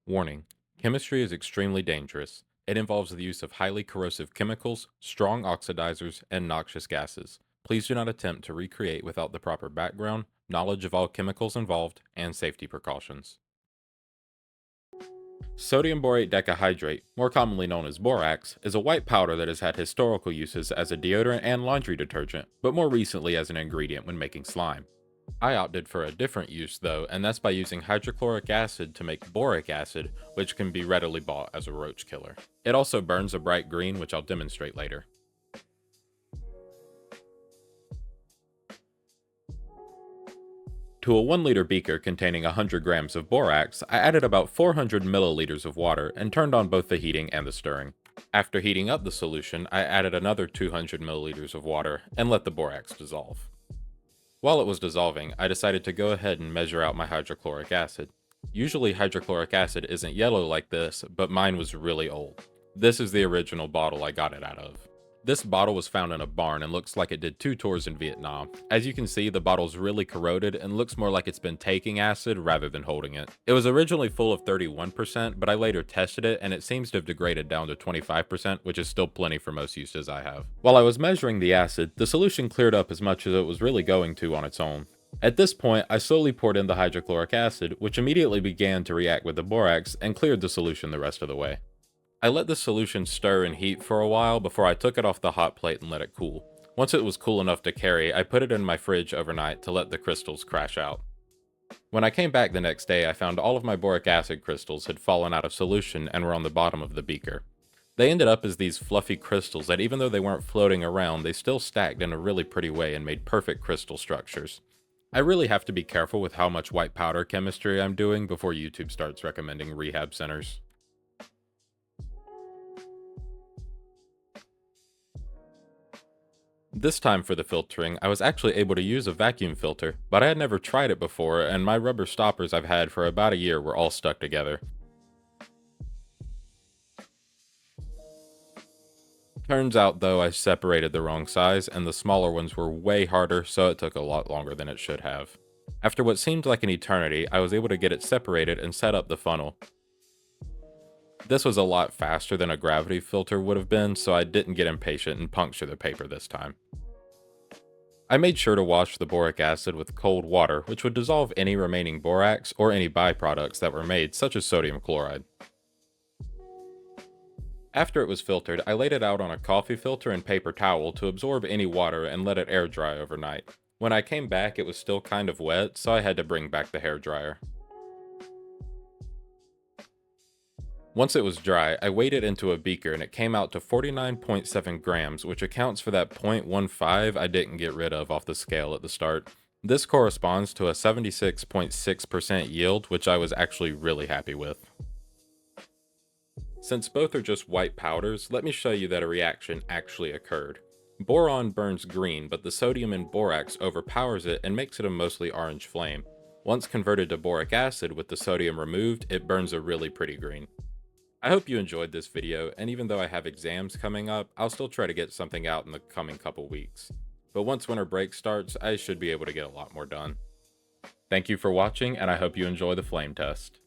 Warning: chemistry is extremely dangerous. It involves the use of highly corrosive chemicals, strong oxidizers, and noxious gases. Please do not attempt to recreate without the proper background, knowledge of all chemicals involved, and safety precautions. Sodium borate decahydrate, more commonly known as borax, is a white powder that has had historical uses as a deodorant and laundry detergent, but more recently as an ingredient when making slime. I opted for a different use though, and that's by using hydrochloric acid to make boric acid, which can be readily bought as a roach killer. It also burns a bright green, which I'll demonstrate later. To a 1 liter beaker containing 100 grams of borax, I added about 400 milliliters of water and turned on both the heating and the stirring. After heating up the solution, I added another 200 milliliters of water and let the borax dissolve. While it was dissolving, I decided to go ahead and measure out my hydrochloric acid. Usually hydrochloric acid isn't yellow like this, but mine was really old. This is the original bottle I got it out of. This bottle was found in a barn and looks like it did 2 tours in Vietnam. As you can see, the bottle's really corroded and looks more like it's been taking acid rather than holding it. It was originally full of 31%, but I later tested it and it seems to have degraded down to 25%, which is still plenty for most uses I have. While I was measuring the acid, the solution cleared up as much as it was really going to on its own. At this point, I slowly poured in the hydrochloric acid, which immediately began to react with the borax and cleared the solution the rest of the way. I let the solution stir and heat for a while before I took it off the hot plate and let it cool. Once it was cool enough to carry, I put it in my fridge overnight to let the crystals crash out. When I came back the next day, I found all of my boric acid crystals had fallen out of solution and were on the bottom of the beaker. They ended up as these fluffy crystals that even though they weren't floating around, they still stacked in a really pretty way and made perfect crystal structures. I really have to be careful with how much white powder chemistry I'm doing before YouTube starts recommending rehab centers. This time for the filtering, I was actually able to use a vacuum filter, but I had never tried it before, and my rubber stoppers I've had for about a year were all stuck together. Turns out though, I separated the wrong size, and the smaller ones were way harder, so it took a lot longer than it should have. After what seemed like an eternity, I was able to get it separated and set up the funnel. This was a lot faster than a gravity filter would have been, so I didn't get impatient and puncture the paper this time. I made sure to wash the boric acid with cold water, which would dissolve any remaining borax or any byproducts that were made, such as sodium chloride. After it was filtered, I laid it out on a coffee filter and paper towel to absorb any water and let it air dry overnight. When I came back, it was still kind of wet, so I had to bring back the hair dryer. Once it was dry, I weighed it into a beaker and it came out to 49.7 grams, which accounts for that 0.15 I didn't get rid of off the scale at the start. This corresponds to a 76.6% yield, which I was actually really happy with. Since both are just white powders, let me show you that a reaction actually occurred. Boron burns green, but the sodium in borax overpowers it and makes it a mostly orange flame. Once converted to boric acid with the sodium removed, it burns a really pretty green. I hope you enjoyed this video, and even though I have exams coming up, I'll still try to get something out in the coming couple weeks. But once winter break starts, I should be able to get a lot more done. Thank you for watching, and I hope you enjoy the flame test.